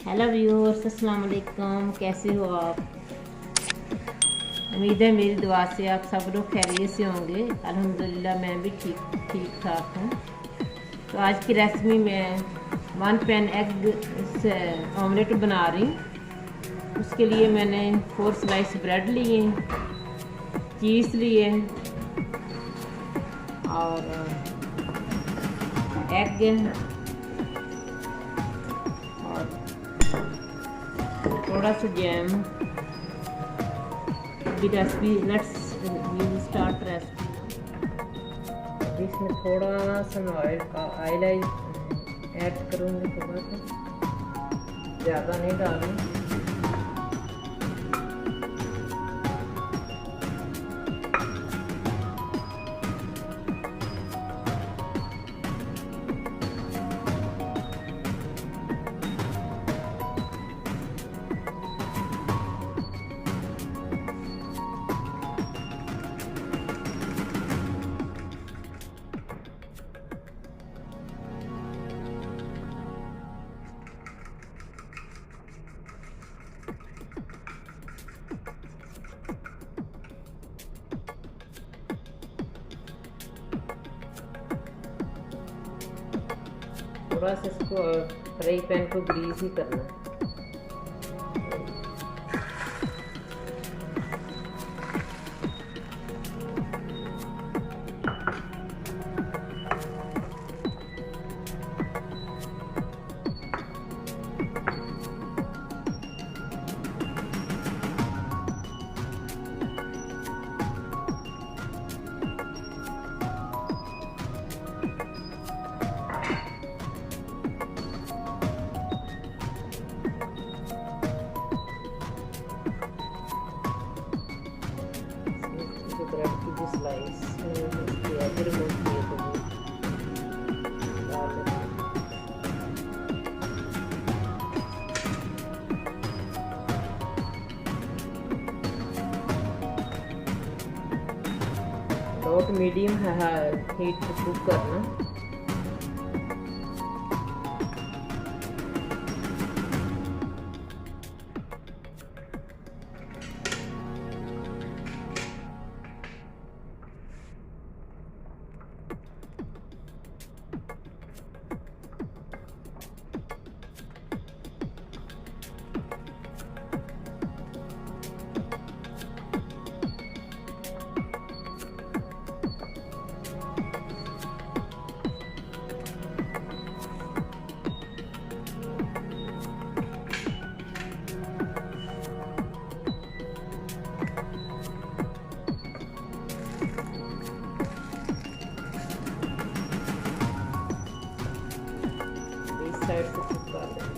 Hello viewers, अस्सलाम वालेकुम। कैसे हो आप? उम्मीद है मेरी दुआ से आप सब लोग खैरियत से होंगे। अल्हम्दुलिल्लाह मैं भी ठीक ठाक हूँ। तो आज की रेसिपी में 1 पैन एग ऑमलेट बना रही हूँ। उसके लिए मैंने 4 स्लाइस ब्रेड लिए, चीज़ लिए और एग और थोड़ा सा जैम। अभी रेसिपी लेट्स स्टार्ट रेसिपी। अभी इसमें थोड़ा सा ऑयल ऐड करूँगी, थोड़ा सा, ज़्यादा नहीं डालूँ। थोड़ा सा इसको फ्राई पैन को ग्रीस ही करना है। ब्रेड की जो स्लाइस एग रिमूव किए थे वो डाल देते हैं। नॉट मीडियम हीट पे कुक करना। साइड से कुक कर लें।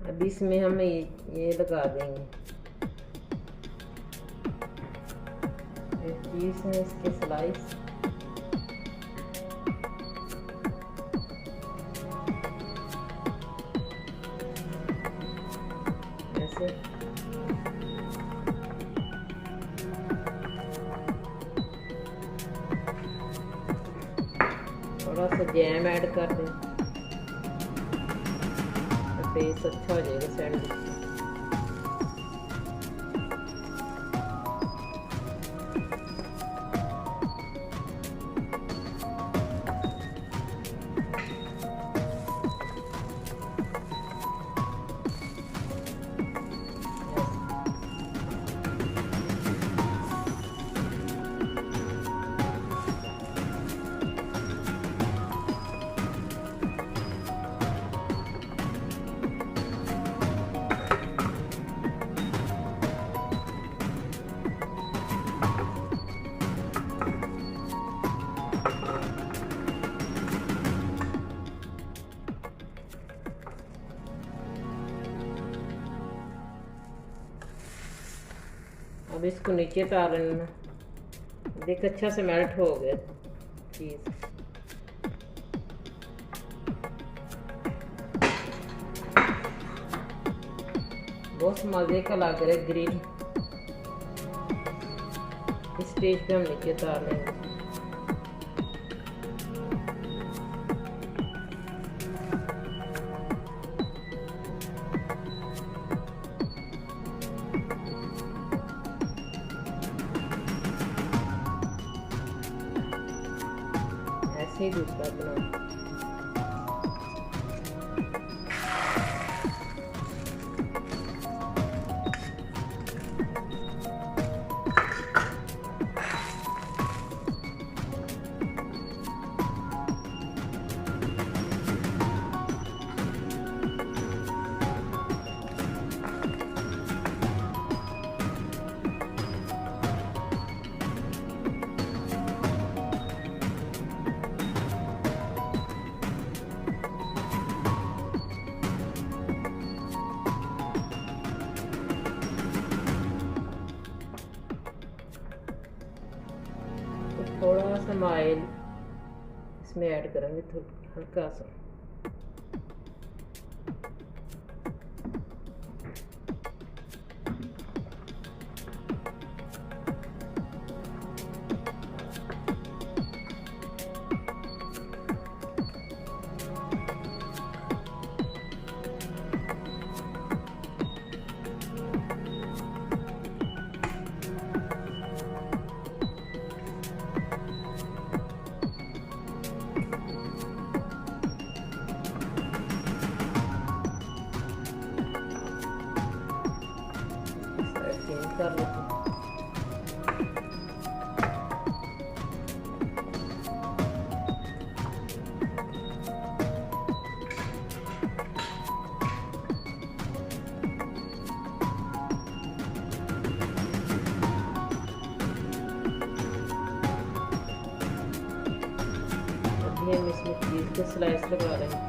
अभी इसमें हम ये लगा देंगे चीज़ में इसके स्लाइस। ऐसे थोड़ा सा जैम ऐड कर दें, टेस्ट अच्छा हो जाएगा सैंडविच। अब इसको नीचे उतार लेना। देख अच्छा से मेल्ट हो गया चीज़। बहुत मज़े का लग रहा है ग्रिल। इस स्टेज पे हम नीचे उतार लेंगे। ऐसे ही दूसरा बनाओ। थोड़ा सा ऑयल इसमें ऐड करेंगे, थोड़ा हल्का सा। कर लेते हैं। अभी हम इसमें चीज़ के स्लाइस लगा रहे हैं।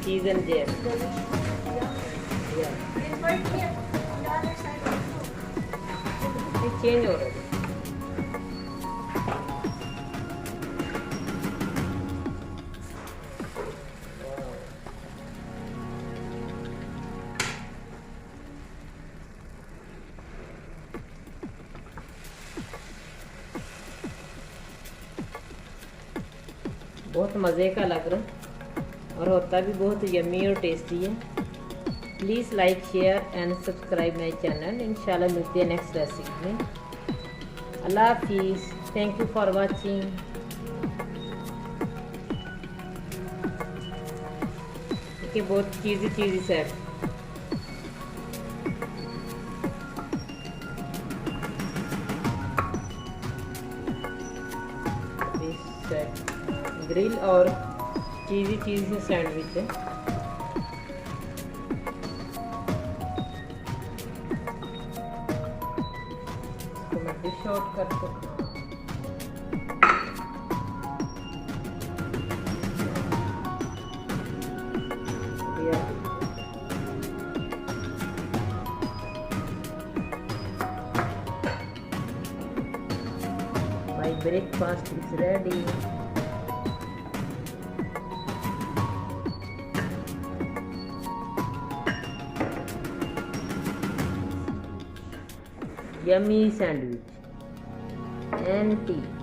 Cheese and jam. Yeah. It's right here on the other side of the food. It changed already. बहुत मज़े का लग रहा है और होता भी बहुत यम्मी और टेस्टी है। Please like share and subscribe my channel. इंशाल्लाह मिलते हैं नेक्स्ट रेसिपी में। अल्लाह हाफिज़। Thank you for watching. देखिए बहुत चीज़ी से ग्रिल और चीज़ी से सैंडविच है। इसको मैं डिश आउट कर सकती हूँ। breakfast is ready. Yummy sandwich and tea.